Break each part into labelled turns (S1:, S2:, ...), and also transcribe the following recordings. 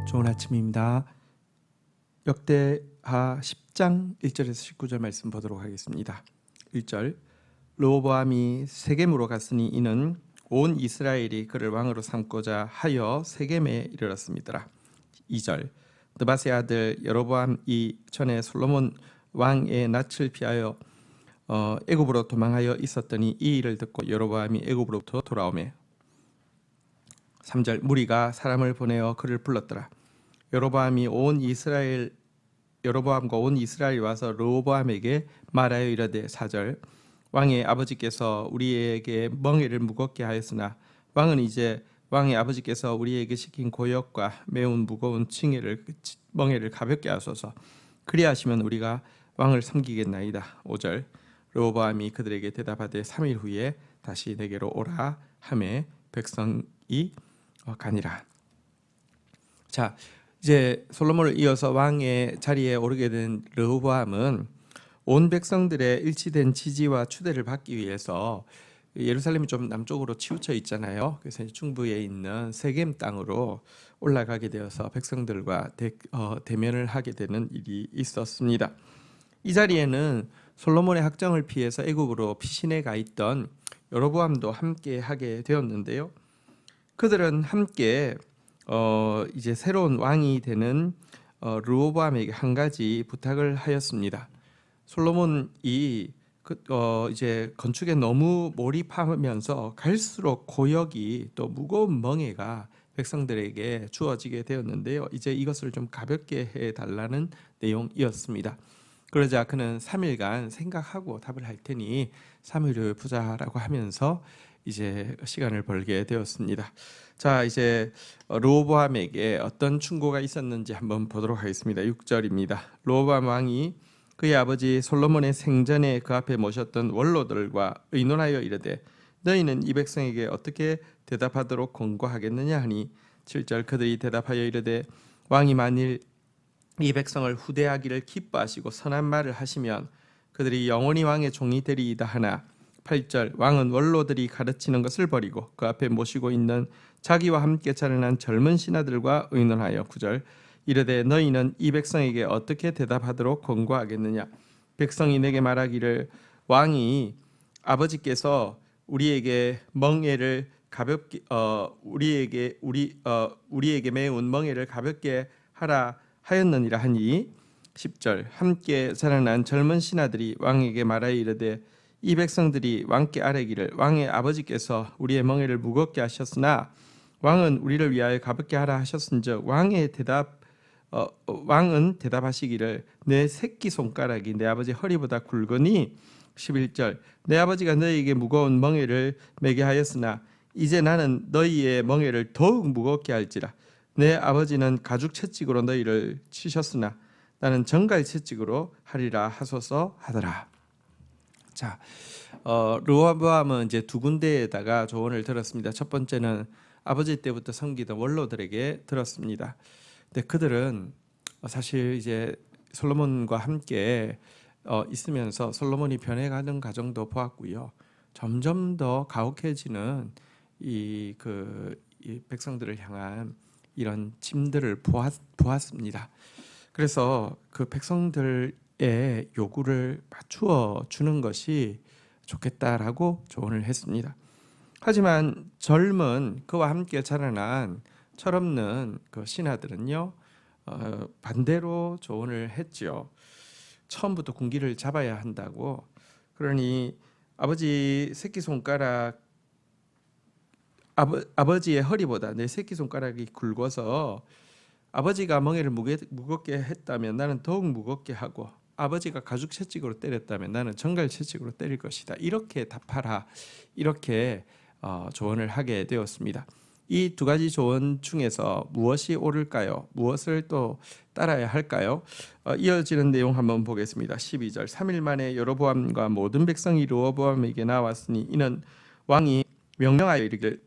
S1: 좋은 아침입니다. 역대하 10장 1절에서 19절 말씀 보도록 하겠습니다. 1절 르호보암이 세겜으로 갔으니 이는 온 이스라엘이 그를 왕으로 삼고자 하여 세겜에 이르렀습니다. 2절 느밧의 아들 여로보암이 전에 솔로몬 왕의 낯을 피하여 애굽으로 도망하여 있었더니 이 일을 듣고 여로보암이 애굽으로부터 돌아오매 3절 무리가 사람을 보내어 그를 불렀더라. 여로보암과 온 이스라엘이 와서 르호보암에게 말하여 이르되 4절 왕의 아버지께서 우리에게 멍에를 무겁게 하였으나 왕은 이제 왕의 아버지께서 우리에게 시킨 고역과 매운 무거운 멍에를 가볍게 하소서. 그리하시면 우리가 왕을 섬기겠나이다. 5절 르호보암이 그들에게 대답하되 3일 후에 다시 내게로 오라 하매 백성이 가니라. 자, 이제 솔로몬을 이어서 왕의 자리에 오르게 된 르호보암은 온 백성들의 일치된 지지와 추대를 받기 위해서 예루살렘이 좀 남쪽으로 치우쳐 있잖아요. 그래서 중부에 있는 세겜 땅으로 올라가게 되어서 백성들과 대면을 하게 되는 일이 있었습니다. 이 자리에는 솔로몬의 학정을 피해서 애굽으로 피신해 가 있던 여로보암도 함께 하게 되었는데요. 그들은 함께 이제 새로운 왕이 되는 르호보암에게 한 가지 부탁을 하였습니다. 솔로몬이 이제 건축에 너무 몰입하면서 갈수록 고역이 또 무거운 멍에가 백성들에게 주어지게 되었는데요. 이제 이것을 좀 가볍게 해달라는 내용이었습니다. 그러자 그는 3일간 생각하고 답을 할 테니 3일 후에 보자라고 하면서 이제 시간을 벌게 되었습니다. 자, 이제 르호보암에게 어떤 충고가 있었는지 한번 보도록 하겠습니다. 6절입니다. 르호보암 왕이 그의 아버지 솔로몬의 생전에 그 앞에 모셨던 원로들과 의논하여 이르되 너희는 이 백성에게 어떻게 대답하도록 권고하겠느냐 하니 7절 그들이 대답하여 이르되 왕이 만일 이 백성을 후대하기를 기뻐하시고 선한 말을 하시면 그들이 영원히 왕의 종이 되리이다 하나 8절 왕은 원로들이 가르치는 것을 버리고 그 앞에 모시고 있는 자기와 함께 자라난 젊은 신하들과 의논하여 9절 이르되 너희는 이 백성에게 어떻게 대답하도록 권고하겠느냐. 백성이 내게 말하기를 왕이 아버지께서 우리에게 멍에를 가볍게 우리에게 매운 멍에를 가볍게 하라 하였느니라 하니 10절 함께 자라난 젊은 신하들이 왕에게 말하여 이르되 이 백성들이 왕께 아뢰기를 왕의 아버지께서 우리의 멍에를 무겁게 하셨으나 왕은 우리를 위하여 가볍게 하라 하셨은즉 왕은 대답하시기를 내 새끼 손가락이 내 아버지 허리보다 굵으니 11절 내 아버지가 너희에게 무거운 멍에를 매게 하였으나 이제 나는 너희의 멍에를 더욱 무겁게 할지라 내 아버지는 가죽 채찍으로 너희를 치셨으나 나는 정갈 채찍으로 하리라 하소서 하더라. 자, 르호보암은 이제 두 군데에다가 조언을 들었습니다. 첫 번째는 아버지 때부터 섬기던 원로들에게 들었습니다. 근데 그들은 사실 이제 솔로몬과 함께 있으면서 솔로몬이 변해가는 과정도 보았고요. 점점 더 가혹해지는 이 백성들을 향한 이런 짐들을 보았습니다. 그래서 그 백성들의 요구를 맞추어 주는 것이 좋겠다라고 조언을 했습니다. 하지만 젊은 그와 함께 자라난 철없는 그 신하들은요 반대로 조언을 했죠. 처음부터 군기를 잡아야 한다고. 그러니 아버지 새끼손가락 아버지의 허리보다 내 새끼손가락이 굵어서 아버지가 멍에를 무겁게 했다면 나는 더욱 무겁게 하고 아버지가 가죽 채찍으로 때렸다면 나는 정갈 채찍으로 때릴 것이다. 이렇게 답하라. 이렇게 조언을 하게 되었습니다. 이 두 가지 조언 중에서 무엇이 옳을까요? 무엇을 또 따라야 할까요? 이어지는 내용 한번 보겠습니다. 12절 3일 만에 여로보암과 모든 백성이 르호보암에게 나왔으니 이는 왕이 명령하여 이르기를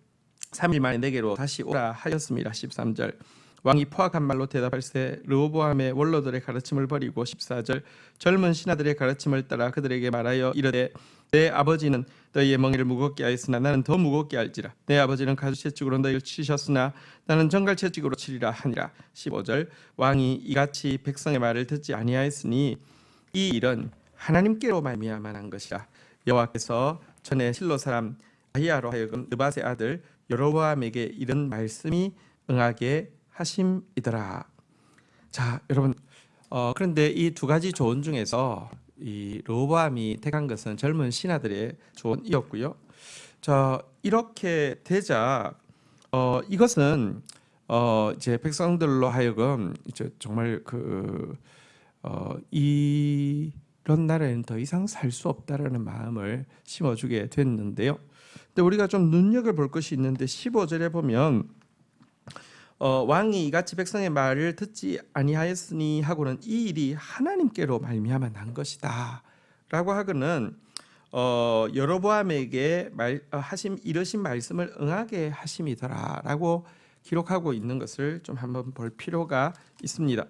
S1: 3일 만에 내게로 다시 오라 하였습니다. 13절 왕이 포악한 말로 대답할세 르호보암의 원로들의 가르침을 버리고 14절 젊은 신하들의 가르침을 따라 그들에게 말하여 이르되 내 아버지는 너희의 멍에를 무겁게 하였으나 나는 더 무겁게 할지라. 내 아버지는 가죽채찍으로 너희를 치셨으나 나는 정갈채찍으로 치리라 하니라. 15절 왕이 이같이 백성의 말을 듣지 아니하였으니 이 일은 하나님께로 말미암아 것이라. 여호와께서 전에 실로 사람 아히야로 하여금 느밧의 아들 여로보암에게 이런 말씀이 응하게 하심이더라. 자, 여러분, 그런데 이 두 가지 조언 중에서 이 르호보암이 택한 것은 젊은 신하들의 조언이었고요. 자, 이렇게 되자 이것은 이제 백성들로 하여금 이제 정말 이런 나라에는 더 이상 살 수 없다라는 마음을 심어주게 됐는데요. 근데 우리가 좀 눈여겨볼 것이 있는데 15절에 보면 왕이 이같이 백성의 말을 듣지 아니하였으니 하고는 이 일이 하나님께로 말미암아 난 것이다 라고 하고는 여로보암에게 하심 이르신 말씀을 응하게 하심이더라 라고 기록하고 있는 것을 좀 한번 볼 필요가 있습니다.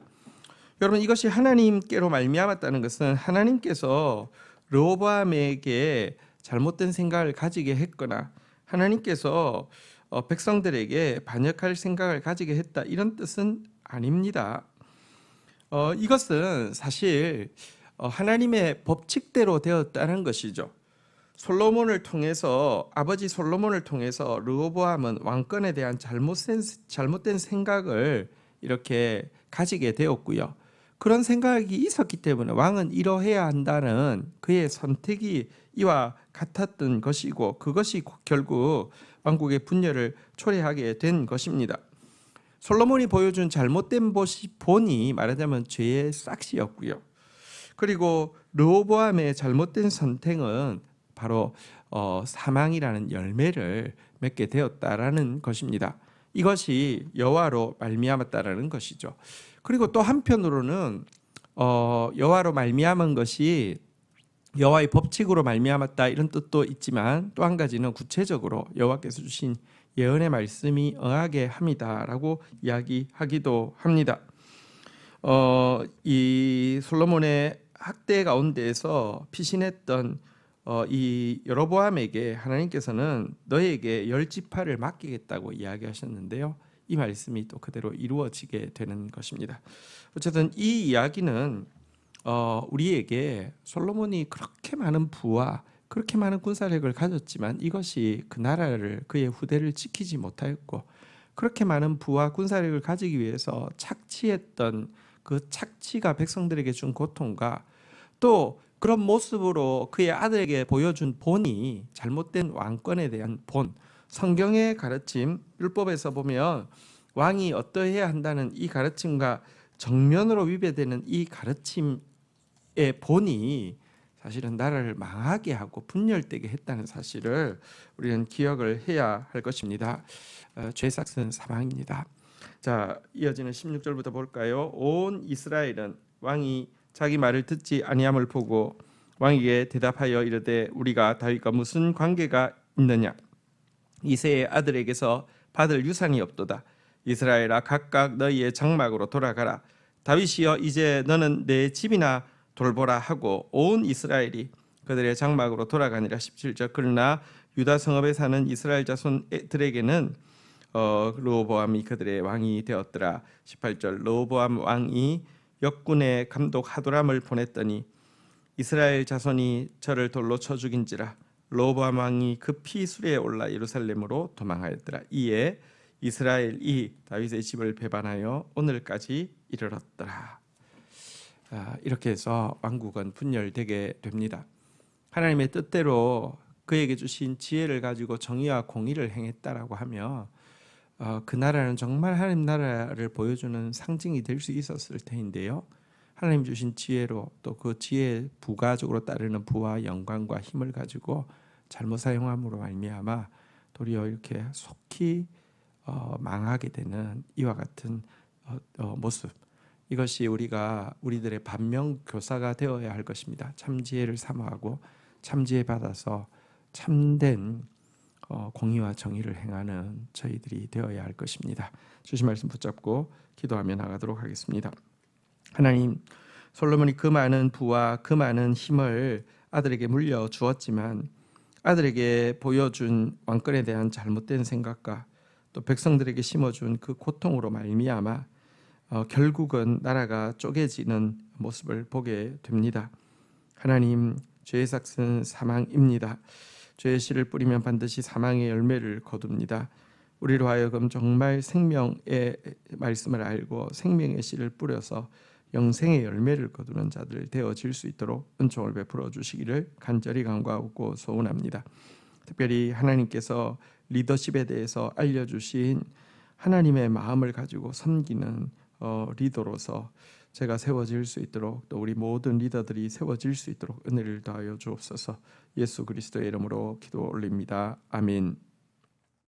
S1: 여러분, 이것이 하나님께로 말미암았다는 것은 하나님께서 르호보암에게 잘못된 생각을 가지게 했거나 하나님께서 백성들에게 반역할 생각을 가지게 했다, 이런 뜻은 아닙니다. 이것은 사실 하나님의 법칙대로 되었다는 것이죠. 솔로몬을 통해서, 아버지 솔로몬을 통해서 르호보암은 왕권에 대한 잘못된 생각을 이렇게 가지게 되었고요. 그런 생각이 있었기 때문에 왕은 이러해야 한다는 그의 선택이 이와 같았던 것이고, 그것이 결국 왕국의 분열을 초래하게 된 것입니다. 솔로몬이 보여준 잘못된 본이 말하자면 죄의 싹시였고요. 그리고 르호보암의 잘못된 선택은 바로 사망이라는 열매를 맺게 되었다라는 것입니다. 이것이 여호와로 말미암았다라는 것이죠. 그리고 또 한편으로는 여호와로 말미암은 것이 여호와의 법칙으로 말미암았다, 이런 뜻도 있지만 또 한 가지는 구체적으로 여호와께서 주신 예언의 말씀이 응하게 합니다라고 이야기하기도 합니다. 이 솔로몬의 학대 가운데에서 피신했던 이 여로보암에게 하나님께서는 너에게 10지파를 맡기겠다고 이야기하셨는데요. 이 말씀이 또 그대로 이루어지게 되는 것입니다. 어쨌든 이 이야기는 우리에게 솔로몬이 그렇게 많은 부와 그렇게 많은 군사력을 가졌지만 이것이 그 나라를, 그의 후대를 지키지 못하였고, 그렇게 많은 부와 군사력을 가지기 위해서 착취했던 그 착취가 백성들에게 준 고통과 또 그런 모습으로 그의 아들에게 보여준 본이 잘못된 왕권에 대한 본, 성경의 가르침, 율법에서 보면 왕이 어떠해야 한다는 이 가르침과 정면으로 위배되는 이 가르침의 본이 사실은 나라를 망하게 하고 분열되게 했다는 사실을 우리는 기억을 해야 할 것입니다. 죄삭은 사망입니다. 자, 이어지는 16절부터 볼까요? 온 이스라엘은 왕이 자기 말을 듣지 아니함을 보고 왕에게 대답하여 이르되 우리가 다윗과 무슨 관계가 있느냐? 이새의 아들에게서 받을 유산이 없도다. 이스라엘아, 각각 너희의 장막으로 돌아가라. 다윗이여, 이제 너는 내 집이나 돌보라 하고 온 이스라엘이 그들의 장막으로 돌아가니라. 17절 그러나 유다 성읍에 사는 이스라엘 자손들에게는 르호보암이 그들의 왕이 되었더라. 18절 르호보암 왕이 역군의 감독 하도람을 보냈더니 이스라엘 자손이 저를 돌로 쳐 죽인지라. 르호보암 왕이 급히 수레에 올라 예루살렘으로 도망하였더라. 이에 이스라엘이 다윗의 집을 배반하여 오늘까지 이르렀더라. 이렇게 해서 왕국은 분열되게 됩니다. 하나님의 뜻대로 그에게 주신 지혜를 가지고 정의와 공의를 행했다라고 하며 그 나라는 정말 하나님 나라를 보여주는 상징이 될 수 있었을 텐데요. 하나님 주신 지혜로 또 그 지혜 부가적으로 따르는 부와 영광과 힘을 가지고 잘못 사용함으로 말미암아 도리어 이렇게 속히 망하게 되는 이와 같은 모습, 이것이 우리들의 반면교사가 되어야 할 것입니다. 참 지혜를 사모하고 참 지혜 받아서 참된 공의와 정의를 행하는 저희들이 되어야 할 것입니다. 주신 말씀 붙잡고 기도하며 나가도록 하겠습니다. 하나님, 솔로몬이 그 많은 부와 그 많은 힘을 아들에게 물려 주었지만 아들에게 보여준 왕권에 대한 잘못된 생각과 또 백성들에게 심어준 그 고통으로 말미암아 결국은 나라가 쪼개지는 모습을 보게 됩니다. 하나님, 죄의 삭은 사망입니다. 죄의 씨를 뿌리면 반드시 사망의 열매를 거둡니다. 우리로 하여금 정말 생명의 말씀을 알고 생명의 씨를 뿌려서 영생의 열매를 거두는 자들 되어질 수 있도록 은총을 베풀어 주시기를 간절히 간구하고 소원합니다. 특별히 하나님께서 리더십에 대해서 알려주신 하나님의 마음을 가지고 섬기는 리더로서 제가 세워질 수 있도록, 또 우리 모든 리더들이 세워질 수 있도록 은혜를 더하여 주옵소서. 예수 그리스도의 이름으로 기도 올립니다. 아멘.